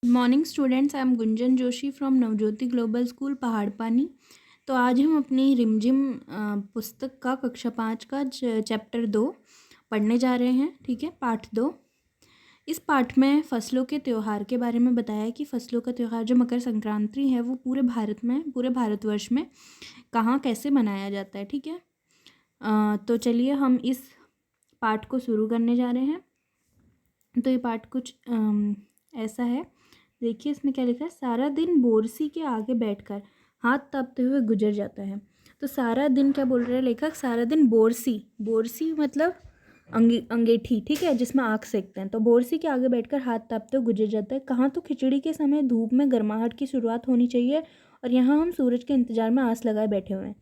Morning students, I am Gunjan Joshi from Navjyoti global school Paharpani. तो आज हम अपनी रिमझिम पुस्तक का कक्षा 5 का चैप्टर 2 पढ़ने जा रहे हैं। ठीक है, पाठ 2। इस पाठ में फसलों के त्यौहार के बारे में बताया है कि फसलों का त्यौहार जो मकर संक्रांति है वो पूरे भारतवर्ष में कहाँ कैसे मनाया जाता है। ठीक है, तो चलिए हम इस पाठ को शुरू करने जा रहे हैं। तो ये पाठ कुछ ऐसा है। देखिए इसमें क्या लिखा है। सारा दिन बोरसी के आगे बैठकर हाथ तापते हुए गुजर जाता है। तो सारा दिन क्या बोल रहे हैं लेखक, सारा दिन बोरसी, बोरसी मतलब अंगीठी, ठीक है, जिसमें आग सेकते हैं। तो बोरसी के आगे बैठकर हाथ तापते हुए गुजर जाता है। कहाँ तो खिचड़ी के समय धूप में गर्माहट की शुरुआत होनी चाहिए और यहाँ हम सूरज के इंतजार में आस लगाए बैठे हुए हैं।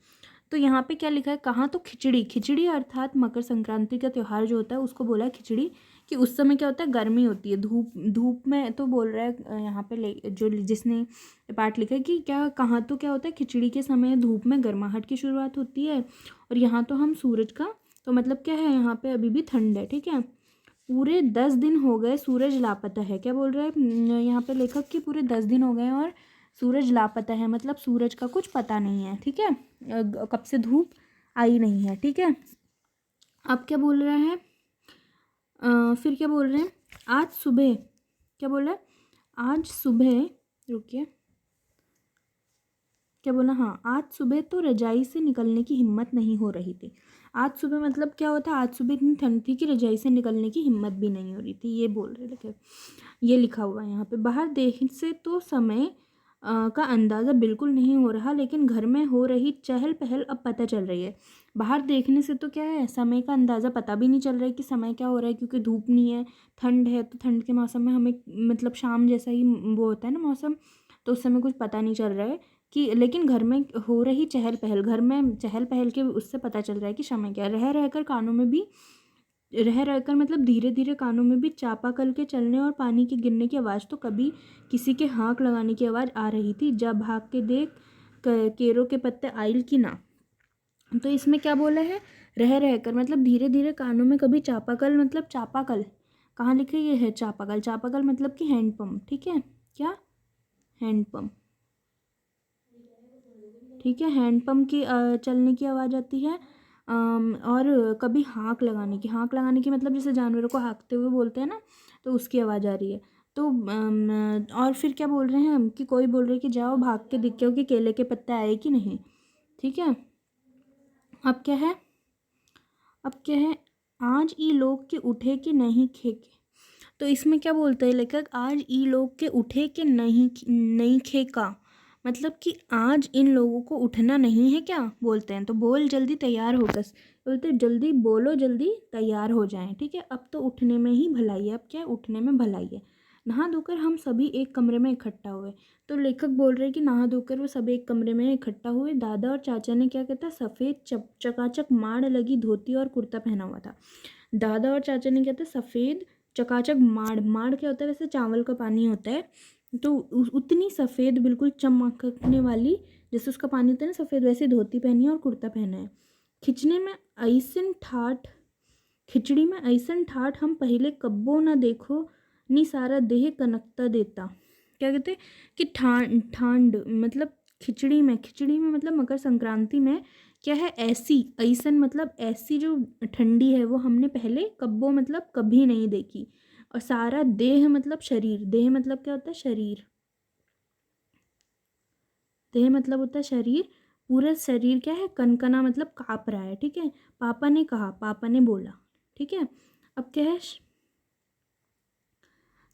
तो यहाँ पे क्या लिखा है, कहाँ तो खिचड़ी, खिचड़ी अर्थात मकर संक्रांति का त्यौहार जो होता है उसको बोला है खिचड़ी। कि उस समय क्या होता है, गर्मी होती है, धूप धूप में। तो बोल रहा है यहाँ पे जो जिसने पाठ लिखा है कि क्या, कहाँ तो क्या होता है, खिचड़ी के समय धूप में गर्माहट की शुरुआत होती है और यहाँ तो हम सूरज का, तो मतलब क्या है, यहाँ पे अभी भी ठंड है। ठीक है, पूरे 10 दिन हो गए सूरज लापता है। क्या बोल रहा है यहाँ पे लेखक कि पूरे 10 दिन हो गए और सूरज लापता है, मतलब सूरज का कुछ पता नहीं है। ठीक है, कब से धूप आई नहीं है। ठीक है, अब क्या बोल रहा है, फिर क्या बोल रहे हैं, आज सुबह, क्या बोल रहा है, आज सुबह, रुकिए, क्या बोला, हाँ, आज सुबह तो रजाई से निकलने की हिम्मत नहीं हो रही थी। आज सुबह मतलब क्या होता है, आज सुबह इतनी ठंड थी कि रजाई से निकलने की हिम्मत भी नहीं हो रही थी, ये बोल रहे थे। ये लिखा हुआ है यहाँ पे। बाहर देखने से तो समय का अंदाज़ा बिल्कुल नहीं हो रहा, लेकिन घर में हो रही चहल पहल अब पता चल रही है। बाहर देखने से तो क्या है, समय का अंदाज़ा पता भी नहीं चल रहा है कि समय क्या हो रहा है, क्योंकि धूप नहीं है, ठंड है। तो ठंड के मौसम में हमें मतलब शाम जैसा ही वो होता है ना मौसम, तो उस समय कुछ पता नहीं चल रहा है कि, लेकिन घर में हो रही चहल पहल, घर में चहल पहल के उससे पता चल रहा है कि समय क्या, रह रहकर कानों में भी, रह रहकर मतलब धीरे धीरे कानों में भी चापाकल के चलने और पानी के गिरने की आवाज़, तो कभी किसी के हाँक लगाने की आवाज़ आ रही थी। जब भाग के देख केरों के पत्ते आइल की ना। तो इसमें क्या बोला है, रह रहकर मतलब धीरे धीरे कानों में, कभी चापाकल मतलब चापाकल कहाँ लिखे, ये है चापाकल, चापाकल मतलब कि हैंडपम्प। ठीक है, क्या, हैंडपम्प। ठीक है, हैंडपम्प की चलने की आवाज़ आती है। और कभी हाँक लगाने की, हाँक लगाने की मतलब जैसे जानवरों को हाँकते हुए बोलते हैं ना, तो उसकी आवाज़ आ रही है। तो और फिर क्या बोल रहे हैं हम, कि कोई बोल रहे हैं कि जाओ भाग के दिख के हो कि केले के पत्ते आए कि नहीं। ठीक है, अब क्या है, अब क्या है, आज ई लोग के उठे कि नहीं खेके। तो इसमें क्या बोलते हैं लेखक, आज ई लोग के उठे कि नहीं, नहीं खेका, मतलब कि आज इन लोगों को उठना नहीं है क्या बोलते हैं। तो बोल जल्दी तैयार होकर, बोलते जल्दी बोलो, जल्दी तैयार हो जाएं। ठीक है, अब तो उठने में ही भलाई है, अब क्या है, उठने में भलाई है। नहा धोकर हम सभी एक कमरे में इकट्ठा हुए। तो लेखक बोल रहे हैं कि नहा धोकर वो सभी एक कमरे में इकट्ठा हुए। दादा और चाचा ने क्या कहता है, सफ़ेद चकाचक माड़ लगी धोती और कुर्ता पहना हुआ था। दादा और चाचा ने कहते सफ़ेद चकाचक माड़, माड़ क्या होता है, वैसे चावल का पानी होता है। तो उतनी सफ़ेद बिल्कुल चमकने वाली, जैसे उसका पानी होता है ना सफ़ेद, वैसे धोती पहनी है और कुर्ता पहना है। खिंचने में ऐसन ठाठ, खिचड़ी में ऐसन ठाठ हम पहले कब्बो ना देखो, नी सारा देह कनकता देता। क्या कहते हैं कि ठांड, ठांड मतलब खिचड़ी में, खिचड़ी में मतलब मकर संक्रांति में क्या है, ऐसी, ऐसन मतलब ऐसी जो ठंडी है वो हमने पहले कब्बो मतलब कभी नहीं देखी। और सारा देह मतलब शरीर, देह मतलब क्या होता है, शरीर, देह मतलब होता है शरीर, पूरा शरीर क्या है, कनकना मतलब काँप रहा है। ठीक है, पापा ने कहा, पापा ने बोला। ठीक है, अब क्या है,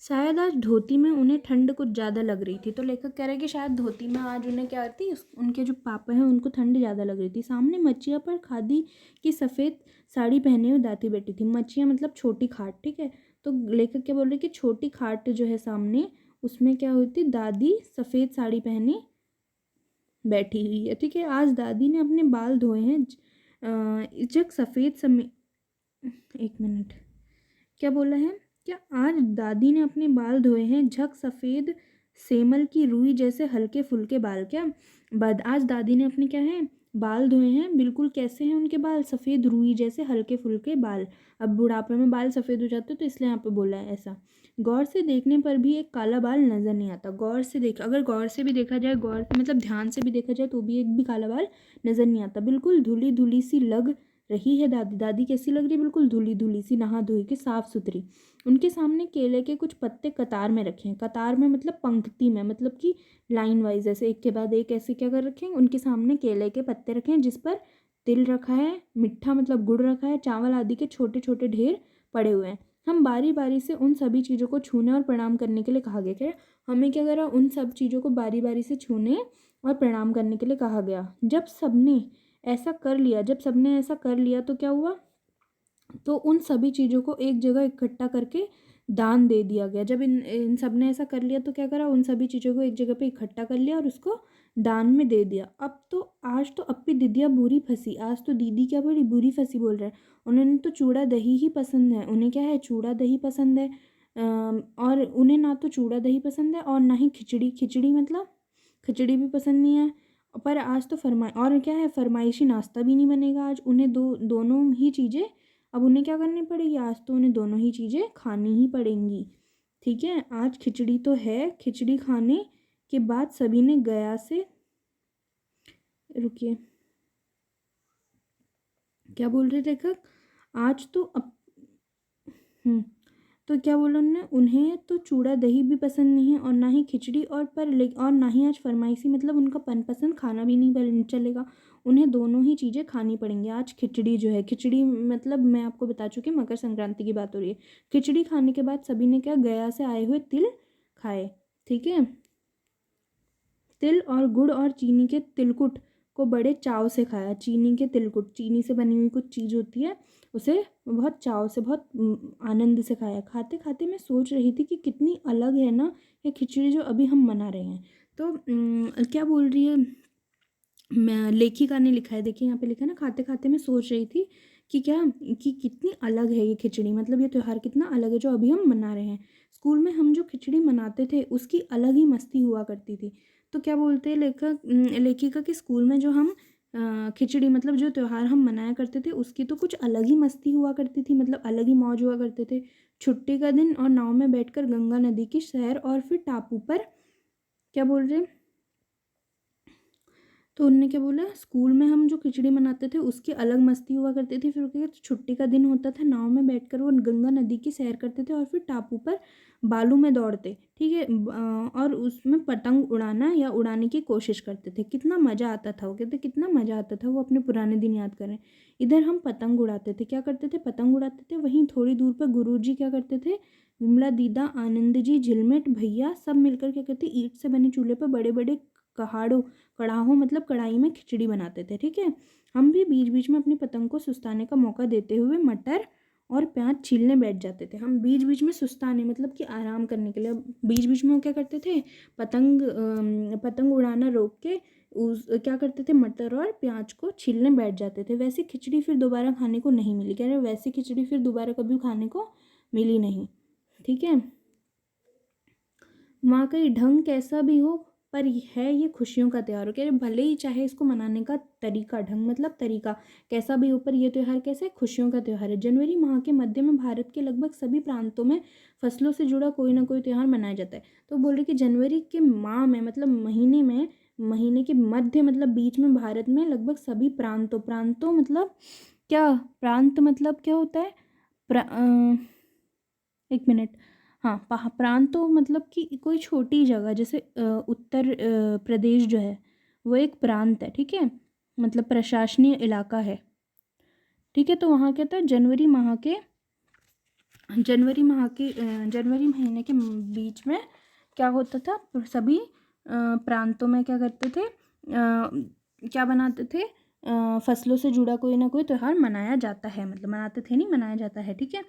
शायद आज धोती में उन्हें ठंड कुछ ज़्यादा लग रही थी। तो लेखक कह रहे हैं कि शायद धोती में आज उन्हें क्या थी, उनके जो पापा हैं उनको ठंड ज़्यादा लग रही थी। सामने मच्छिया पर खादी की सफ़ेद साड़ी पहने हुए दाती बैठी थी। मच्छिया मतलब छोटी खाट। ठीक है, तो लेखक क्या बोल रहे हैं कि छोटी खाट जो है सामने, उसमें क्या होती, दादी सफ़ेद साड़ी पहने बैठी हुई है। ठीक है, आज दादी ने अपने बाल धोए हैं, जग सफ़ेद समय, एक मिनट, क्या बोला है, क्या आज दादी ने अपने बाल धोए हैं, झक सफ़ेद सेमल की रुई जैसे हल्के फुल्के बाल। क्या बद आज दादी ने अपने क्या है, बाल धोए हैं, बिल्कुल कैसे हैं उनके बाल, सफ़ेद रुई जैसे हल्के फुल्के बाल। अब बुढ़ापे में बाल सफ़ेद हो जाते हैं तो इसलिए यहाँ पे बोला है ऐसा। गौर से देखने पर भी एक काला बाल नज़र नहीं आता। गौर से देख, अगर गौर से भी देखा जाए, गौर से मतलब ध्यान से भी देखा जाए तो भी एक भी काला बाल नज़र नहीं आता। बिल्कुल धुली धुली सी लग रही है दादी। दादी कैसी लग रही है? बिल्कुल धुली धुली सी, नहा धोई के साफ सुथरी। उनके सामने केले के कुछ पत्ते कतार में रखे हैं। कतार में मतलब पंक्ति में, मतलब कि लाइन वाइज, ऐसे एक के बाद एक ऐसे क्या कर रखे हैं, उनके सामने केले के पत्ते रखे हैं जिस पर तिल रखा है, मिठा मतलब गुड़ रखा है, चावल आदि के छोटे छोटे ढेर पड़े हुए हैं। हम बारी बारी से उन सभी चीज़ों को छूने और प्रणाम करने के लिए कहा गया। क्या हमें क्या करा? उन सब चीज़ों को बारी बारी से छूने और प्रणाम करने के लिए कहा गया। जब सबने ऐसा कर लिया तो क्या हुआ? तो उन सभी चीज़ों को एक जगह इकट्ठा करके दान दे दिया गया। जब इन सब ने ऐसा कर लिया तो क्या करा? उन सभी चीज़ों को एक जगह पे इकट्ठा कर लिया और उसको दान में दे दिया। अब तो आज तो अपी दीदिया बुरी फंसी, आज तो दीदी क्या बड़ी बुरी फंसी बोल रहे हैं। उन्हें तो चूड़ा दही ही पसंद है। उन्हें क्या है? चूड़ा दही पसंद है। और उन्हें ना तो चूड़ा दही पसंद है और ना ही खिचड़ी। खिचड़ी मतलब खिचड़ी भी पसंद नहीं है। पर आज तो और क्या है, फरमाइशी नाश्ता भी नहीं बनेगा आज। उन्हें दोनों ही चीज़ें, अब उन्हें क्या करनी पड़ेगी? आज तो उन्हें दोनों ही चीज़ें खानी ही पड़ेंगी। ठीक है, आज खिचड़ी तो है। खिचड़ी खाने के बाद सभी ने गया से, रुकिए क्या बोल रहे लेखक? आज तो तो क्या बोला उन्होंने? उन्हें तो चूड़ा दही भी पसंद नहीं है और ना ही खिचड़ी, और ना ही आज फरमाइशी मतलब उनका पसंद खाना भी नहीं चलेगा। उन्हें दोनों ही चीज़ें खानी पड़ेंगी। आज खिचड़ी जो है, खिचड़ी मतलब मैं आपको बता चुकी हूँ, मकर संक्रांति की बात हो रही है। खिचड़ी खाने के बाद सभी ने क्या? गया से आए हुए तिल खाए। ठीक है, तिल और गुड़ और चीनी के तिलकुट को बड़े चाव से खाया। चीनी के तिलकुट, चीनी से बनी हुई कुछ चीज़ होती है, उसे बहुत चाव से, बहुत आनंद से खाया। खाते खाते मैं सोच रही थी कि कितनी अलग है ना ये खिचड़ी जो अभी हम मना रहे हैं। तो क्या बोल रही है, मैं लेखिका ने लिखा है, देखिए यहाँ पे लिखा है ना, खाते खाते मैं सोच रही थी कि कि कितनी अलग है ये खिचड़ी, मतलब ये त्यौहार कितना अलग है जो अभी हम मना रहे हैं। स्कूल में हम जो खिचड़ी मनाते थे उसकी अलग ही मस्ती हुआ करती थी। तो क्या बोलते हैं लेखिका के स्कूल में जो हम खिचड़ी मतलब जो त्यौहार हम मनाया करते थे उसकी तो कुछ अलग ही मस्ती हुआ करती थी, मतलब अलग ही मौज हुआ करते थे। छुट्टी का दिन और नाव में बैठकर गंगा नदी की सैर और फिर टापू पर, क्या बोल रहे हैं, तो उनने क्या बोला? स्कूल में हम जो खिचड़ी मनाते थे उसकी अलग मस्ती हुआ करती थी। फिर क्या, छुट्टी का दिन होता था, नाव में बैठकर वो गंगा नदी की सैर करते थे और फिर टापू पर बालू में दौड़ते, ठीक है, और उसमें पतंग उड़ाना या उड़ाने की कोशिश करते थे। कितना मज़ा आता था, वो कहते कितना मज़ा आता था, वो अपने पुराने दिन याद करें। इधर हम पतंग उड़ाते थे, क्या करते थे? पतंग उड़ाते थे। वहीं थोड़ी दूर पर गुरुजी क्या करते थे? विमला दीदा, आनंद जी, झिलमिट भैया सब मिलकर क्या करते? ईंट से बने चूल्हे पर बड़े बड़े कड़ाहों मतलब कढ़ाई में खिचड़ी बनाते थे। ठीक है, हम भी बीच बीच में अपनी पतंग को सुस्ताने का मौका देते हुए मटर और प्याज छीलने बैठ जाते थे। हम बीच बीच में सुस्ताने मतलब कि आराम करने के लिए बीच बीच में वो क्या करते थे? पतंग उड़ाना रोक के उस क्या करते थे? मटर और प्याज को छीलने बैठ जाते थे। वैसी खिचड़ी फिर दोबारा खाने को नहीं मिली। कह रहे वैसी खिचड़ी फिर दोबारा कभी खाने को मिली नहीं। ठीक है, वहाँ का ढंग कैसा भी हो पर है ये खुशियों का त्यौहार। कह रहे भले ही चाहे इसको मनाने का तरीका, ढंग मतलब तरीका कैसा भी हो, पर यह त्यौहार कैसा है? खुशियों का त्यौहार है। जनवरी माह के मध्य में भारत के लगभग सभी प्रांतों में फसलों से जुड़ा कोई ना कोई त्यौहार मनाया जाता है। तो बोल रहे कि जनवरी के माह में मतलब महीने में, महीने के मध्य मतलब बीच में भारत में लगभग सभी प्रांतों मतलब क्या, प्रांत मतलब क्या होता है? एक मिनट, हाँ, प्रांत तो मतलब कि कोई छोटी जगह, जैसे उत्तर प्रदेश जो है वो एक प्रांत है। ठीक है, मतलब प्रशासनीय इलाका है। ठीक है, तो वहाँ क्या था? जनवरी महीने के बीच में क्या होता था? सभी प्रांतों में क्या करते थे? क्या बनाते थे? फसलों से जुड़ा कोई ना कोई त्यौहार मनाया जाता है, मतलब मनाते थे नहीं, मनाया जाता है। ठीक है,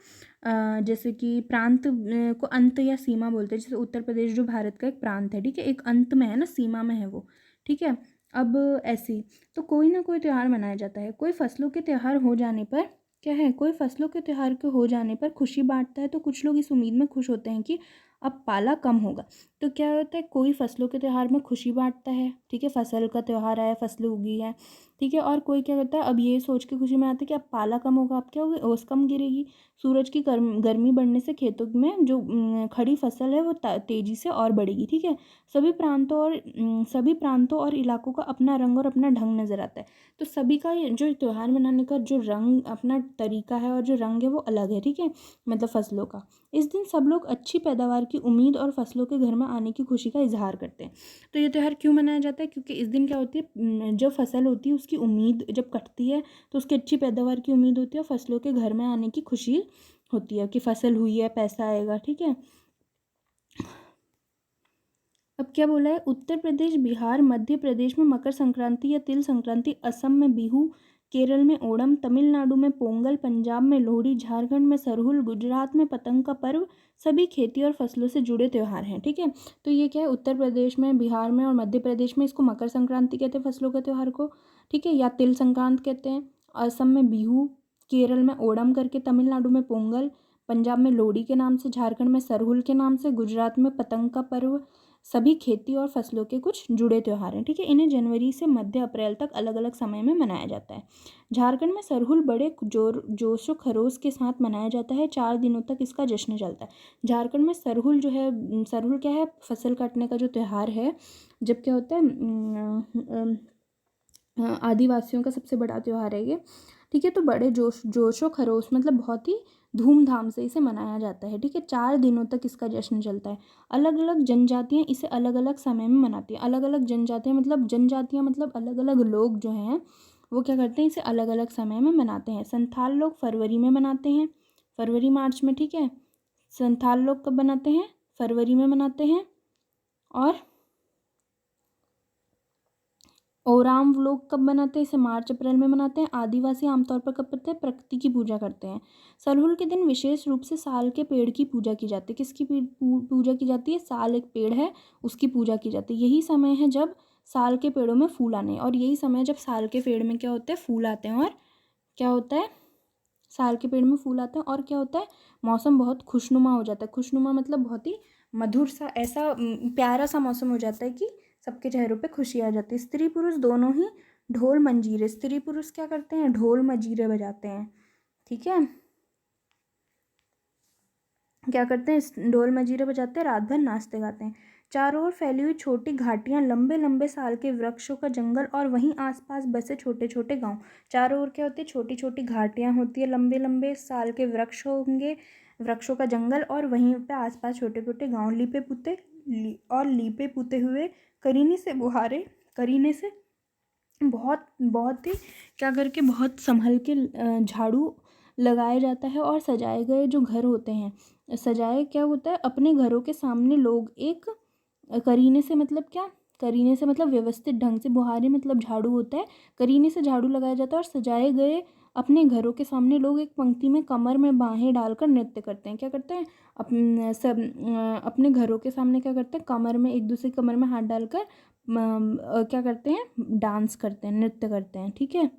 जैसे कि प्रांत को अंत या सीमा बोलते हैं। जैसे उत्तर प्रदेश जो भारत का एक प्रांत है, ठीक है, एक अंत में है ना, सीमा में है वो। ठीक है, अब ऐसी तो कोई ना कोई त्यौहार मनाया जाता है। कोई फसलों के त्यौहार हो जाने पर क्या है? कोई फसलों के त्यौहार के हो जाने पर खुशी बांटता है। तो कुछ लोग इस उम्मीद में खुश होते हैं कि अब पाला कम होगा। तो क्या होता है, कोई फसलों के त्यौहार में खुशी बांटता है, ठीक है, फसल का त्यौहार आया, फसलें उगी हैं, ठीक है, और कोई क्या करता है, अब ये सोच के खुशी मनाते हैं कि अब पाला कम होगा, अब क्या होगी, ओस कम गिरेगी, सूरज की गर्मी बढ़ने से खेतों में जो खड़ी फसल है वो तेजी से और बढ़ेगी, ठीक है। सभी प्रांतों और इलाकों का अपना रंग और अपना ढंग नजर आता है। तो सभी का जो त्यौहार मनाने का जो रंग, अपना तरीका है और जो रंग है वो अलग है, ठीक है, मतलब फसलों का। इस दिन सब लोग अच्छी पैदावार की उम्मीद और फसलों के घर में आने की खुशी का इजहार करते हैं। तो ये त्यौहार क्यों मनाया जाता है, क्योंकि इस दिन क्या होती है, जो फसल होती है उसकी उम्मीद जब कटती है तो उसकी अच्छी पैदावार की उम्मीद होती है और फसलों के घर में आने की खुशी होती है कि फसल हुई है, पैसा आएगा, ठीक है। अब क्या बोला है, उत्तर प्रदेश, बिहार, मध्य प्रदेश में मकर संक्रांति या तिल संक्रांति, असम में बिहू, केरल में ओणम, तमिलनाडु में पोंगल, पंजाब में लोहड़ी, झारखंड में सरहुल, गुजरात में पतंग का पर्व सभी खेती और फसलों से जुड़े त्यौहार हैं, ठीक है। तो ये क्या है, उत्तर प्रदेश में, बिहार में और मध्य प्रदेश में इसको मकर संक्रांति कहते हैं, फसलों के त्यौहार को, ठीक है, या तिल संक्रांत कहते हैं। असम में बिहू, केरल में ओणम करके, तमिलनाडु में पोंगल, पंजाब में लोहड़ी के नाम से, झारखंड में सरहुल के नाम से, गुजरात में पतंग का पर्व सभी खेती और फसलों के कुछ जुड़े त्यौहार हैं, ठीक है। इन्हें जनवरी से मध्य अप्रैल तक अलग अलग समय में मनाया जाता है। झारखंड में सरहुल बड़े जोश व खरोश के साथ मनाया जाता है, 4 दिनों तक इसका जश्न चलता है। झारखंड में सरहुल जो है, सरहुल क्या है, फसल काटने का जो त्यौहार है, जब क्या होता है, आदिवासियों का सबसे बड़ा त्यौहार है ये, ठीक है। तो बड़े जोशो खरोश मतलब बहुत ही धूमधाम से इसे मनाया जाता है, ठीक है। 4 दिनों तक इसका जश्न चलता है। अलग अलग जनजातियाँ इसे अलग अलग समय में मनाती हैं। अलग अलग जनजातियाँ मतलब अलग अलग लोग जो हैं वो क्या करते हैं, इसे अलग अलग समय में मनाते हैं। संथाल लोग फरवरी में मनाते हैं, फरवरी मार्च में, ठीक है। संथाल लोग कब मनाते हैं, फरवरी में मनाते हैं। और ओराम लोग कब मनाते हैं, इसे मार्च अप्रैल में मनाते हैं। आदिवासी आमतौर पर कब करते हैं, प्रकृति की पूजा करते हैं। सरहुल के दिन विशेष रूप से साल के पेड़ की पूजा की जाती है। किसकी पूजा की जाती है, साल एक पेड़ है उसकी पूजा की जाती है। यही समय है जब साल के पेड़ों में फूल आने, और यही समय है जब साल के पेड़ में क्या होते हैं, फूल आते हैं। और क्या होता है, साल के पेड़ में फूल आते हैं और क्या होता है, मौसम बहुत खुशनुमा हो जाता है। खुशनुमा मतलब बहुत ही मधुर सा, ऐसा प्यारा सा मौसम हो जाता है कि सबके चेहरों पे खुशी आ जाती है। स्त्री पुरुष दोनों ही ढोल मंजीरे, स्त्री पुरुष क्या करते हैं, ढोल मंजीरे बजाते हैं, ठीक है, क्या करते हैं, ढोल मंजीरे बजाते हैं, रात भर नाचते गाते हैं। चारों ओर फैली हुई छोटी घाटियां, लंबे लंबे साल के वृक्षों का जंगल और वहीं आसपास बसे छोटे छोटे गांव। चारों ओर क्या होती है, छोटी छोटी घाटियां होती है, लंबे लंबे साल के वृक्ष होंगे, वृक्षों का जंगल, और वहीं पे आसपास छोटे छोटे गांव, लीपे पुते हुए, करीने से बहुत बहुत ही क्या करके, बहुत संभल के झाड़ू लगाया जाता है। और सजाए गए जो घर होते हैं, सजाए क्या होता है, अपने घरों के सामने लोग एक करीने से मतलब क्या, करीने से मतलब व्यवस्थित ढंग से, बुहारी मतलब झाड़ू होता है, करीने से झाड़ू लगाया जाता है। और सजाए गए अपने घरों के सामने लोग एक पंक्ति में कमर में बाहें डालकर नृत्य करते हैं। क्या करते हैं, अपने घरों के सामने क्या करते हैं, कमर में, एक दूसरे कमर में हाथ डालकर क्या करते हैं, डांस करते हैं, नृत्य करते हैं, ठीक है।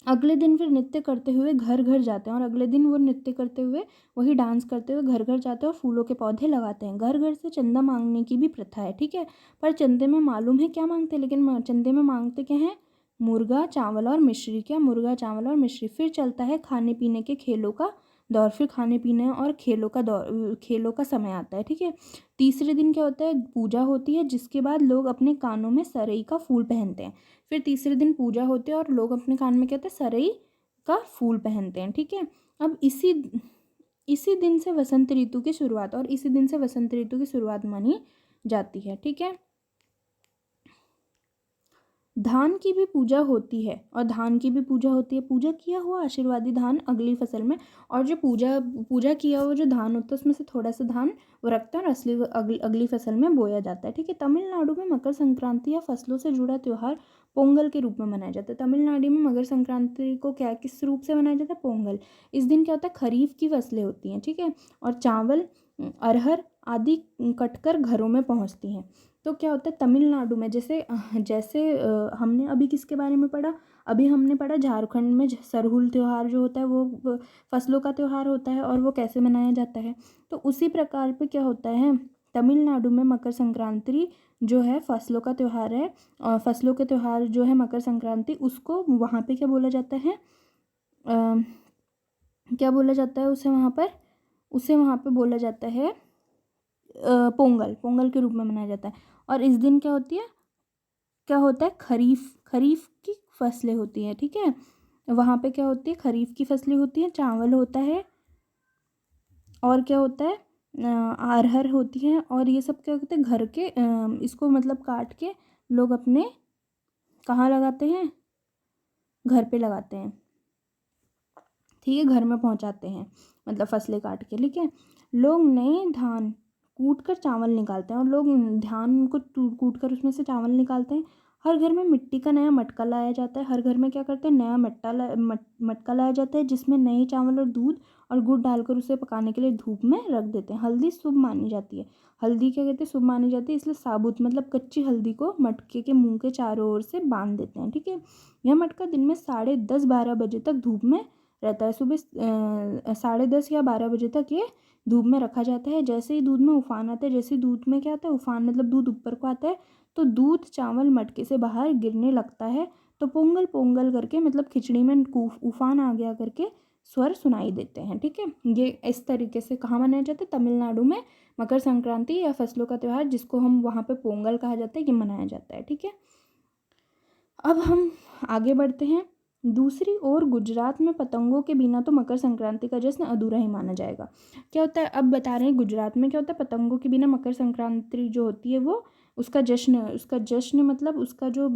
अगले दिन फिर नृत्य करते हुए घर घर जाते हैं, और अगले दिन वो नृत्य करते हुए, वही डांस करते हुए घर घर जाते हैं और फूलों के पौधे लगाते हैं। घर घर से चंदा मांगने की भी प्रथा है, ठीक है। पर चंदे में मालूम है क्या मांगते हैं, लेकिन चंदे में मांगते क्या है, मुर्गा चावल और मिश्री, क्या, मुर्गा चावल और मिश्री। फिर चलता है खाने पीने के खेलों का दौर, फिर खाने पीने और खेलों का समय आता है, ठीक है। तीसरे दिन क्या होता है, पूजा होती है, जिसके बाद लोग अपने कानों में सरई का फूल पहनते हैं। फिर तीसरे दिन पूजा होती है और लोग अपने कान में क्या होता है, सरई का फूल पहनते हैं, ठीक है। अब इसी दिन से वसंत ऋतु की शुरुआत, और इसी दिन से वसंत ऋतु की शुरुआत मानी जाती है, ठीक है। धान की भी पूजा होती है, और धान की भी पूजा होती है, पूजा किया हुआ आशीर्वादी धान अगली फसल में, और जो पूजा किया हुआ जो धान होता है उसमें से थोड़ा सा धान वो रखते हैं और अगली फसल में बोया जाता है, ठीक है। तमिलनाडु में मकर संक्रांति या फसलों से जुड़ा त्यौहार पोंगल के रूप में मनाया जाता है। तमिलनाडु में मकर संक्रांति को क्या, किस रूप से मनाया जाता है, पोंगल। इस दिन क्या होता है, खरीफ की फसलें होती हैं, ठीक है, और चावल, अरहर आदि कटकर घरों में पहुंचती हैं। तो क्या होता है तमिलनाडु में, जैसे जैसे हमने अभी किसके बारे में पढ़ा, अभी हमने पढ़ा झारखंड में सरहुल त्यौहार जो होता है वो फसलों का त्यौहार होता है और वो कैसे मनाया जाता है। तो उसी प्रकार पे क्या होता है तमिलनाडु में मकर संक्रांति जो है फसलों का त्यौहार है, और फसलों के त्यौहार जो है मकर संक्रांति, उसको वहाँ पे क्या बोला जाता है, क्या बोला जाता है उसे वहाँ पे बोला जाता है पोंगल, पोंगल के रूप में मनाया जाता है। और इस दिन क्या होता है खरीफ की फसलें होती हैं, ठीक है। वहाँ पे क्या होती है खरीफ की फसलें होती हैं, चावल होता है और क्या होता है अरहर होती हैं, और ये सब क्या होते हैं घर के इसको मतलब काट के लोग अपने कहाँ लगाते हैं, घर पे लगाते हैं, ठीक है, घर में पहुंचाते हैं, मतलब फसलें काट के, ठीक है। लोग नए धान कूट कर चावल निकालते हैं, और लोग धान को कूट कर उसमें से चावल निकालते हैं। हर घर में मिट्टी का नया मटका लाया जाता है, हर घर में क्या करते हैं नया मटका लाया जाता है, जिसमें नए चावल और दूध और गुड़ डालकर उसे पकाने के लिए धूप में रख देते हैं। हल्दी शुभ मानी जाती है, हल्दी क्या कहते हैं शुभ मानी जाती है, इसलिए साबुत मतलब कच्ची हल्दी को मटके के मुंह के चारों ओर से बांध देते हैं, ठीक है। यह मटका दिन में 10:30-12 बजे तक धूप में रहता है। सुबह 10:30 या 12 बजे तक ये धूप में रखा जाता है। जैसे ही दूध में उफान आता है, जैसे ही दूध में क्या आता है उफान मतलब दूध ऊपर को आता है, तो दूध चावल मटके से बाहर गिरने लगता है, तो पोंगल पोंगल करके मतलब खिचड़ी में उफान आ गया करके स्वर सुनाई देते हैं, ठीक है। ये इस तरीके से कहाँ मनाया जाता है तमिलनाडु में मकर संक्रांति या फसलों का त्यौहार, जिसको हम वहाँ पे पोंगल कहा जाता है, ये मनाया जाता है, ठीक है। अब हम आगे बढ़ते हैं। दूसरी ओर गुजरात में पतंगों के बिना तो मकर संक्रांति का जश्न अधूरा ही माना जाएगा। क्या होता है अब बता रहे हैं गुजरात में क्या होता है पतंगों के बिना मकर संक्रांति जो होती है वो उसका जश्न मतलब उसका जो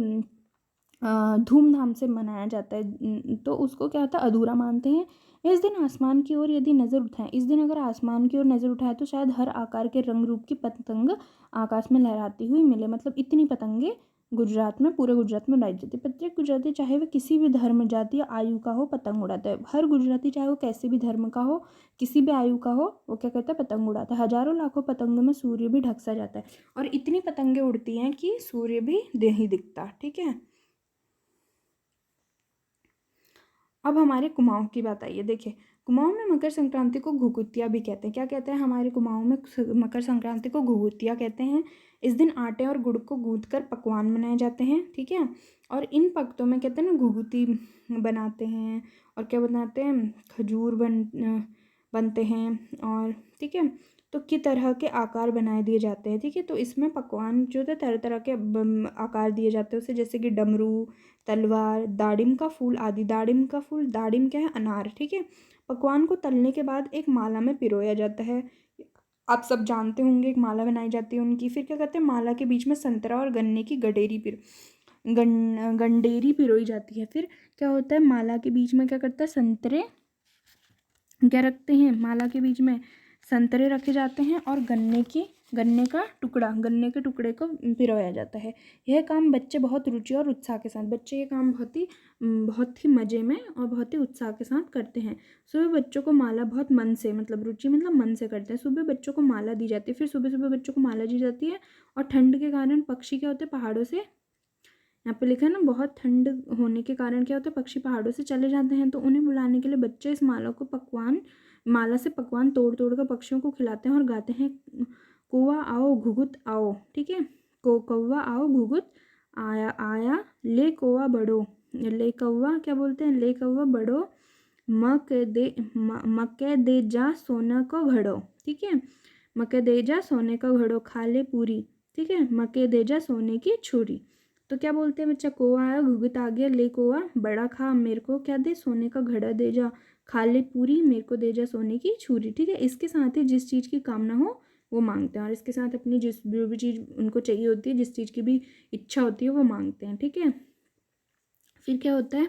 धूमधाम से मनाया जाता है, तो उसको क्या होता है अधूरा मानते हैं। इस दिन आसमान की ओर यदि नज़र उठाएं, इस दिन अगर आसमान की ओर नज़र उठाएं तो शायद हर आकार के रंग रूप की पतंग आकाश में लहराती हुई मिले। मतलब इतनी पतंगे गुजरात में पूरे गुजरात में उड़ाई जाती है। प्रत्येक गुजराती चाहे वह किसी भी धर्म जाति या आयु का हो पतंग उड़ाता है। हर गुजराती चाहे वो कैसे भी धर्म का हो किसी भी आयु का हो वो क्या करता है पतंग उड़ाता है। हजारों लाखों पतंगों में सूर्य भी ढक सा जाता है, और इतनी पतंगे उड़ती हैं कि सूर्य भी नहीं दिखता, ठीक है। अब हमारे कुमाऊं की बात आई है। देखिए कुमाऊं में मकर संक्रांति को घुघुतिया भी कहते हैं। क्या कहते हैं हमारे कुमाऊं में मकर संक्रांति को घुघुतिया कहते हैं। इस दिन आटे और गुड़ को गूंथ कर पकवान बनाए जाते हैं, ठीक है। और इन पकवानों में कहते हैं ना घुघुती बनाते हैं, और क्या बनाते हैं खजूर बनते हैं, और ठीक है तो की तरह के आकार बनाए दिए जाते हैं, ठीक है। तो इसमें पकवान जो है तरह तरह के आकार दिए जाते हैं उसे, जैसे कि डमरू, तलवार, दाड़िम का फूल आदि। दाड़िम का फूल, दाड़िम क्या है अनार, ठीक है। पकवान को तलने के बाद एक माला में पिरोया जाता है। आप सब जानते होंगे एक माला बनाई जाती है उनकी। फिर क्या करते हैं माला के बीच में संतरा और गन्ने की गंडेरी पिरोई जाती है। फिर क्या होता है माला के बीच में क्या करता है संतरे क्या रखते हैं, माला के बीच में संतरे रखे जाते हैं और गन्ने के टुकड़े को पिरोया जाता है। यह काम बच्चे बहुत रुचि और उत्साह के साथ बच्चे ये काम बहुत ही मज़े में और बहुत ही उत्साह के साथ करते हैं। सुबह बच्चों को माला बहुत मन से मतलब रुचि मतलब मन से करते हैं। सुबह बच्चों को माला दी जाती है, फिर सुबह सुबह बच्चों को माला दी जाती है। और ठंड के कारण पक्षी क्या होते हैं पहाड़ों से, यहाँ पे लिखा है ना बहुत ठंड होने के कारण क्या होता है पक्षी पहाड़ों से चले जाते हैं, तो उन्हें बुलाने के लिए बच्चे इस माला से पकवान तोड़ तोड़ कर पक्षियों को खिलाते हैं और गाते हैं कौवा आओ घुघुत आओ, ठीक है। कौवा आओ घुघुत आया आया ले कौवा बड़ो, ले कौवा क्या बोलते हैं ले कौवा बड़ो मके दे जा सोना को घड़ो, ठीक है। मके दे जा सोने का घड़ो खा ले पूरी, ठीक है। मके दे जा सोने की छुरी। तो क्या बोलते हैं बच्चा कौवा आया घुघुत आ गया ले कौवा बड़ा खा मेरे को क्या दे सोने का घड़ा दे जा खा ले पूरी मेरे को दे जा सोने की छुरी, ठीक है। इसके साथ ही जिस चीज़ की कामना हो वो मांगते हैं, और इसके साथ अपनी जो भी चीज़ उनको चाहिए होती है जिस चीज़ की भी इच्छा होती है वो मांगते हैं, ठीक है। फिर क्या होता है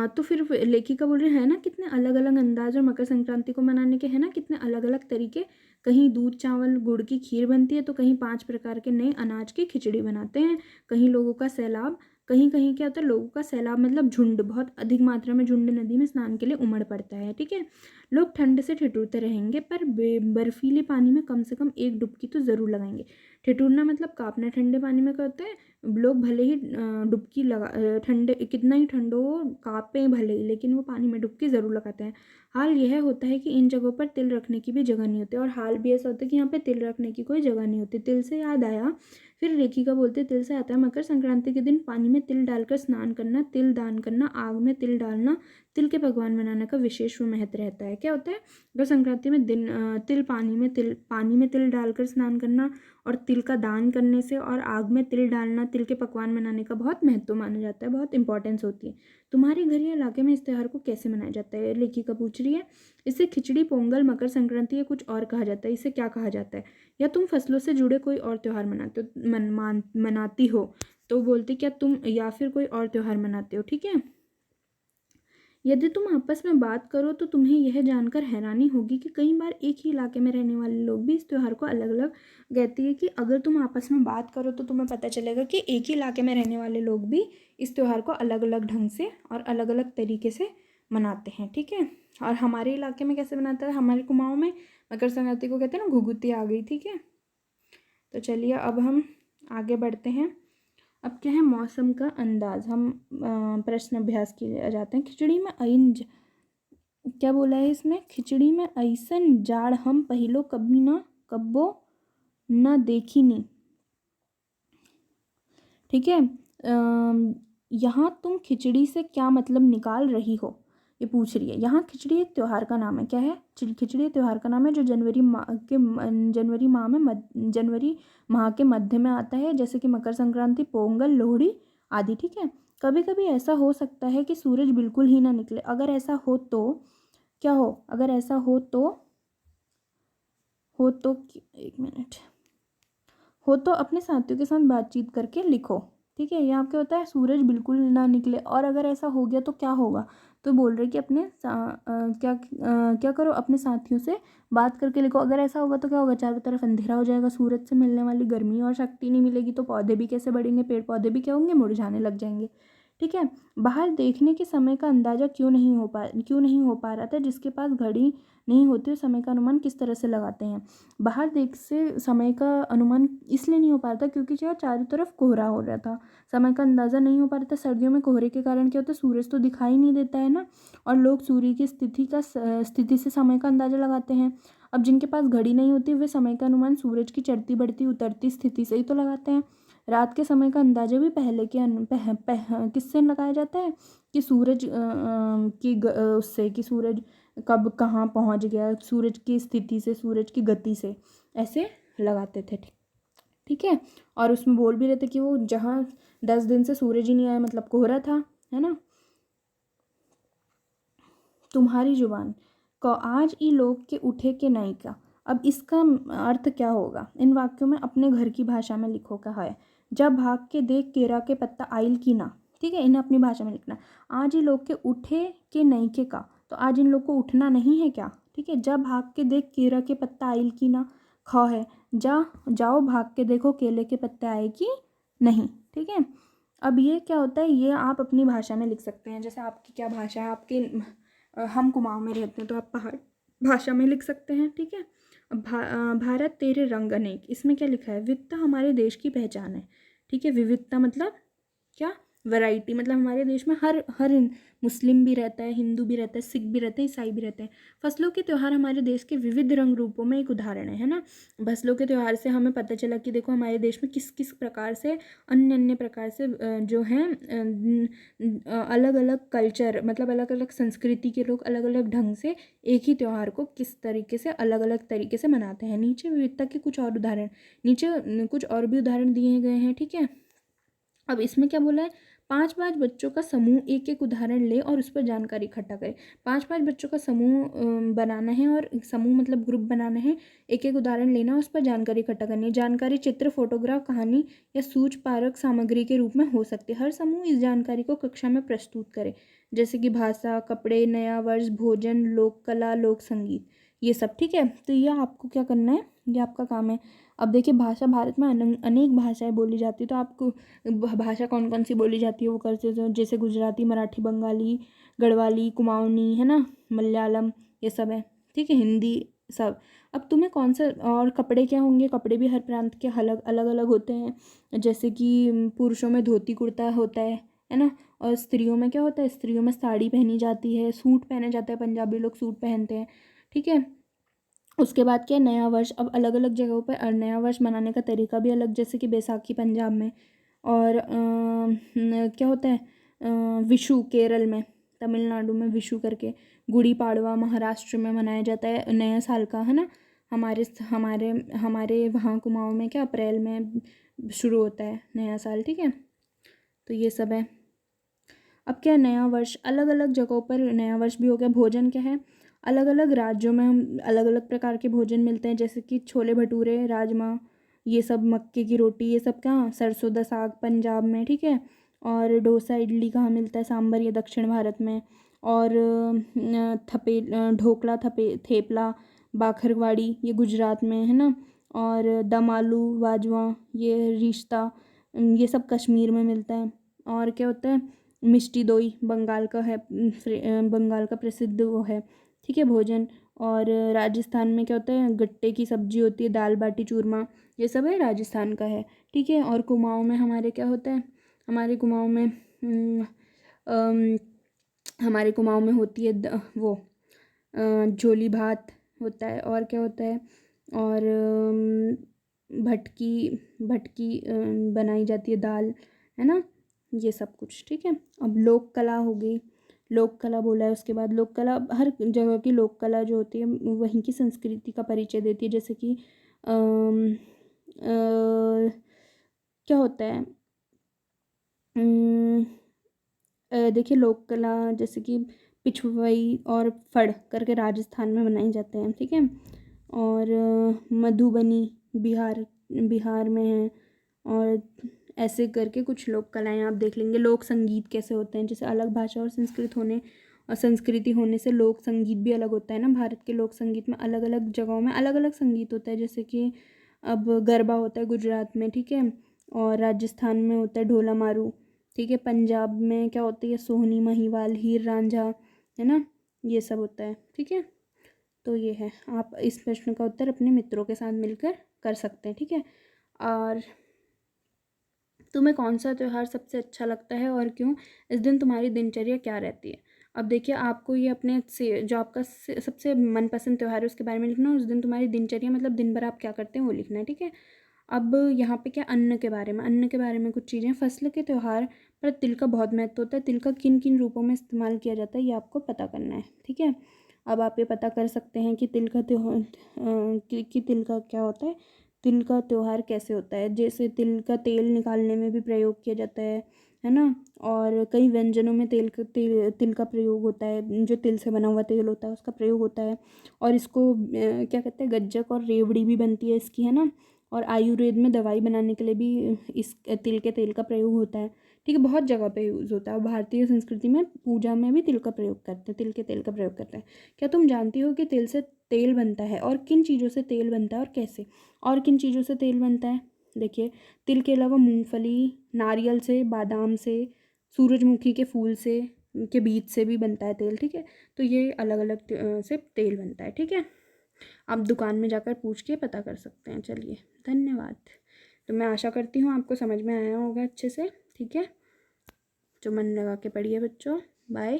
तो फिर लेखिका बोल रही है ना कितने अलग अलग अंदाज और मकर संक्रांति को मनाने के है ना कितने अलग अलग तरीके। कहीं दूध चावल गुड़ की खीर बनती है, तो कहीं 5 प्रकार के नए अनाज की खिचड़ी बनाते हैं, कहीं लोगों का सैलाब कहीं कहीं क्या होता है, लोगों का सैलाब मतलब झुंड, बहुत अधिक मात्रा में झुंड नदी में स्नान के लिए उमड़ पड़ता है। ठीक है, लोग ठंड से ठिठुरते रहेंगे पर बर्फीले पानी में कम से कम एक डुबकी तो ज़रूर लगाएंगे। ठिठुरना मतलब कांपना। ठंडे पानी में क्या होता है, लोग भले ही डुबकी लगा, ठंडे कितना ही ठंड हो, कांपे भले ही, लेकिन वो पानी में डुबकी ज़रूर लगाते हैं। हाल यह होता है कि इन जगहों पर तिल रखने की भी जगह नहीं होती, और हाल भी ऐसा होता है कि यहाँ पे तिल रखने की कोई जगह नहीं होती। तिल से याद आया, फिर लेखिका बोलते तिल से आता है मकर संक्रांति के दिन पानी में तिल डालकर स्नान करना, तिल दान करना, आग में तिल डालना, तिल के पकवान बनाने का विशेष महत्व रहता है। क्या होता है, मकर संक्रांति में पानी में तिल डालकर स्नान करना और तिल का दान करने से और आग में तिल डालना, तिल के पकवान बनाने का बहुत महत्व माना जाता है, बहुत इंपॉर्टेंस होती है। तुम्हारे घर या इलाके में इस त्यौहार को कैसे मनाया जाता है, लेखिका पूछ रही है। इसे खिचड़ी, पोंगल, मकर संक्रांति या कुछ और कहा जाता है, इसे क्या कहा जाता है, या तुम फसलों से जुड़े कोई और त्यौहार मनाती हो, तो बोलती क्या तुम या फिर कोई और त्यौहार मनाते हो। ठीक है, यदि तुम आपस में बात करो तो तुम्हें यह जानकर हैरानी होगी कि कई बार एक ही इलाके में रहने वाले लोग भी इस त्यौहार को अलग अलग कहती है कि अगर तुम आपस में बात करो तो तुम्हें पता चलेगा कि एक ही इलाके में रहने वाले लोग भी इस त्यौहार को अलग अलग ढंग से और अलग अलग तरीके से मनाते हैं। ठीक है, और हमारे इलाके में कैसे मनाता है, हमारे कुमाऊँ में मकर संक्रांति को कहते हैं ना घुघुती आ गई। ठीक है, तो चलिए अब हम आगे बढ़ते हैं। अब क्या है, मौसम का अंदाज, हम प्रश्न अभ्यास किए जाते हैं। खिचड़ी में क्या बोला है इसमें, खिचड़ी में ऐसन जाड़ हम पहिलो कभी ना कब्बो न देखी नी। ठीक है, यहाँ तुम खिचड़ी से क्या मतलब निकाल रही हो, ये पूछ रही है। यहाँ खिचड़ी एक त्यौहार का नाम है। क्या है, खिचड़ी एक त्यौहार का नाम है जो जनवरी माह के मध्य में आता है, जैसे कि मकर संक्रांति, पोंगल, लोहड़ी आदि। ठीक है, कभी कभी ऐसा हो सकता है कि सूरज बिल्कुल ही ना निकले। अगर ऐसा हो तो क्या हो, अगर ऐसा हो तो एक मिनट, हो तो अपने साथियों के साथ बातचीत करके लिखो। ठीक है, यहाँ क्या होता है, सूरज बिल्कुल ना निकले, और अगर ऐसा हो गया तो क्या होगा, तो बोल रहे कि क्या करो, अपने साथियों से बात करके लिखो। अगर ऐसा होगा तो क्या होगा, चारों तरफ अंधेरा हो जाएगा, सूरज से मिलने वाली गर्मी और शक्ति नहीं मिलेगी, तो पौधे भी कैसे बढ़ेंगे, पेड़ पौधे भी क्या होंगे, मुरझाने लग जाएंगे। ठीक है, बाहर देखने के समय का अंदाजा क्यों नहीं हो पा रहा था, जिसके पास घड़ी नहीं होती उस समय का अनुमान किस तरह से लगाते हैं। बाहर देख से समय का अनुमान इसलिए नहीं हो पा रहा था क्योंकि क्या, चारों तरफ कोहरा हो रहा था, समय का अंदाज़ा नहीं हो पा रहा था। सर्दियों में कोहरे के कारण क्या होता है, सूरज तो दिखाई नहीं देता है ना, और लोग सूर्य की स्थिति से समय का अंदाज़ा लगाते हैं। अब जिनके पास घड़ी नहीं होती वे समय का अनुमान सूरज की चढ़ती बढ़ती उतरती स्थिति से ही तो लगाते हैं। रात के समय का अंदाजा भी पहले के किससे लगाया जाता है, कि सूरज उससे, कि सूरज कब कहाँ पहुँच गया, सूरज की स्थिति से, सूरज की गति से, ऐसे लगाते थे। ठीक है, और उसमें बोल भी रहे थे कि वो जहाँ 10 दिन से सूरज ही नहीं आया मतलब कोहरा था, है ना। तुम्हारी जुबान को आज ई लोग के उठे के नहीं का, अब इसका अर्थ क्या होगा, इन वाक्यों में अपने घर की भाषा में लिखो। कहा है, जब भाग के देख केरा के पत्ता आइल की ना। ठीक है, इन्हें अपनी भाषा में लिखना। आज ई लोग के उठे के नहीं के का, तो आज इन लोग को उठना नहीं है क्या। ठीक है, जब भाग के देख केरा के पत्ता आइल की ना। ख है, जाओ भाग के देखो केले के पत्ते आए कि नहीं। ठीक है, अब ये क्या होता है, ये आप अपनी भाषा में लिख सकते हैं। जैसे आपकी क्या भाषा है, आपके हम कुमाऊँ में रहते हैं तो आप पहाड़ भाषा में लिख सकते हैं। ठीक है, भारत तेरे रंग अनेक, इसमें क्या लिखा है, विविधता हमारे देश की पहचान है। ठीक है, विविधता मतलब क्या, वैरायटी, मतलब हमारे देश में हर मुस्लिम भी रहता है, हिंदू भी रहता है, सिख भी रहते हैं, ईसाई भी रहते हैं। फसलों के त्यौहार हमारे देश के विविध रंग रूपों में एक उदाहरण है ना। फसलों के त्यौहार से हमें पता चला कि देखो हमारे देश में किस किस प्रकार से अन्य अन्य प्रकार से जो हैं अलग अलग कल्चर, मतलब अलग अलग संस्कृति के लोग अलग अलग ढंग से एक ही त्यौहार को किस तरीके से अलग अलग तरीके से मनाते हैं। नीचे विविधता के कुछ और उदाहरण, नीचे कुछ और भी उदाहरण दिए गए हैं। ठीक है, अब इसमें क्या बोला है, 5-5 बच्चों का समूह एक एक उदाहरण ले और उस पर जानकारी इकट्ठा करे। 5-5 बच्चों का समूह बनाना है, और समूह मतलब ग्रुप बनाना है, एक एक उदाहरण लेना, उस पर जानकारी इकट्ठा करनी है। जानकारी चित्र, फोटोग्राफ, कहानी या सूचपारक सामग्री के रूप में हो सकती है। हर समूह इस जानकारी को कक्षा में प्रस्तुत करे, जैसे कि भाषा, कपड़े, नया वर्ष, भोजन, लोक कला, लोक संगीत, ये सब। ठीक है, तो ये आपको क्या करना है, ये आपका काम है। अब देखिए भाषा, भारत में अनेक भाषाएं बोली जाती है, तो आपको भाषा कौन कौन सी बोली जाती है वो करते थे, जैसे गुजराती, मराठी, बंगाली, गढ़वाली, कुमाऊनी, है ना, मलयालम, ये सब है, ठीक है, हिंदी, सब। अब तुम्हें कौन सा, और कपड़े क्या होंगे, कपड़े भी हर प्रांत के अलग अलग अलग होते हैं, जैसे कि पुरुषों में धोती कुर्ता होता है ना, और स्त्रियों में क्या होता है, स्त्रियों में साड़ी पहनी जाती है, सूट पहने जाता है, पंजाबी लोग सूट पहनते हैं, ठीक है। उसके बाद क्या है, नया वर्ष। अब अलग अलग जगहों पर नया वर्ष मनाने का तरीका भी अलग, जैसे कि बैसाखी पंजाब में, और क्या होता है, विशु केरल में, तमिलनाडु में विशु करके, गुड़ी पाड़वा महाराष्ट्र में मनाया जाता है नया साल का, है ना। हमारे हमारे हमारे वहाँ कुमाऊँ में क्या अप्रैल में शुरू होता है नया साल, ठीक है। तो ये सब है। अब क्या है, नया वर्ष अलग अलग जगहों पर नया वर्ष भी हो गया। भोजन क्या है, अलग अलग राज्यों में हम अलग अलग प्रकार के भोजन मिलते हैं, जैसे कि छोले भटूरे, राजमा, ये सब, मक्के की रोटी, ये सब कहाँ, सरसों दा साग पंजाब में, ठीक है। और डोसा इडली कहाँ मिलता है, सांभर, ये दक्षिण भारत में। और ढोकला, थेपला, बाखरवाड़ी, ये गुजरात में, है ना। और दम आलू, वाजवा, ये रिश्ता, ये सब कश्मीर में मिलता है। और क्या होता है, मिष्टी दोई बंगाल का है, बंगाल का प्रसिद्ध वो है, ठीक है, भोजन। और राजस्थान में क्या होता है, गट्टे की सब्जी होती है, दाल बाटी चूरमा, ये सब है राजस्थान का है, ठीक है। और कुमाऊँ में हमारे क्या होता है, हमारे कुमाऊँ में हमारे कुमाऊँ में होती है वो झोली भात होता है। और क्या होता है, और भटकी भटकी बनाई जाती है दाल, है ना, ये सब कुछ, ठीक है। अब लोक कला हो गई, लोक कला बोला है, उसके बाद लोक कला, हर जगह की लोक कला जो होती है वहीं की संस्कृति का परिचय देती है, जैसे कि क्या होता है, देखिए लोक कला जैसे कि पिछुवई और फड़ करके राजस्थान में बनाए जाते हैं, ठीक है। और मधुबनी बिहार बिहार में है। और ऐसे करके कुछ लोक कलाएँ आप देख लेंगे। लोक संगीत कैसे होते हैं, जैसे अलग भाषा और संस्कृति होने से लोक संगीत भी अलग होता है ना। भारत के लोक संगीत में अलग अलग जगहों में अलग अलग संगीत होता है, जैसे कि अब गरबा होता है गुजरात में, ठीक है। और राजस्थान में होता है ढोला मारू, ठीक है। पंजाब में क्या होती है, सोहनी, महिवाल, हीर रांझा, है ना, ये सब होता है, ठीक है। तो ये है, आप इस प्रश्न का उत्तर अपने मित्रों के साथ मिलकर कर सकते हैं, ठीक है। और तुम्हें कौन सा त्यौहार सबसे अच्छा लगता है और क्यों, इस दिन तुम्हारी दिनचर्या क्या रहती है। अब देखिए आपको ये अपने से जो आपका सबसे मनपसंद त्यौहार है उसके बारे में लिखना है, उस दिन तुम्हारी दिनचर्या मतलब दिन भर आप क्या करते हैं वो लिखना है, ठीक है। अब यहाँ पे क्या, अन्न के बारे में कुछ चीज़ें, फसल के त्यौहार पर तिल का बहुत महत्व होता है, तिल का किन किन रूपों में इस्तेमाल किया जाता है ये आपको पता करना है, ठीक है। अब आप ये पता कर सकते हैं कि तिल का त्यौहार कि तिल का क्या होता है, तिल का त्यौहार कैसे होता है। जैसे तिल का तेल निकालने में भी प्रयोग किया जाता है ना। और कई व्यंजनों में तिल का प्रयोग होता है, जो तिल से बना हुआ तेल होता है उसका प्रयोग होता है। और इसको क्या कहते हैं, गज्जक और रेवड़ी भी बनती है इसकी, है ना। और आयुर्वेद में दवाई बनाने के लिए भी इस तिल के तेल का प्रयोग होता है, ठीक है। बहुत जगह पे यूज़ होता है, और भारतीय संस्कृति में पूजा में भी तिल का प्रयोग करते हैं, तिल के तेल का प्रयोग करते हैं। क्या तुम जानती हो कि तिल से तेल बनता है, और किन चीज़ों से तेल बनता है और कैसे, और किन चीज़ों से तेल बनता है। देखिए तिल के अलावा मूंगफली, नारियल से, बादाम से, सूरजमुखी के फूल से, के बीज से भी बनता है तेल, ठीक है। तो ये अलग अलग से तेल बनता है, ठीक है। आप दुकान में जाकर पूछ के पता कर सकते हैं। चलिए धन्यवाद। तो मैं आशा करती हूँ आपको समझ में आया होगा अच्छे से, ठीक है। तो मन लगा के पढ़िए बच्चों, बाय।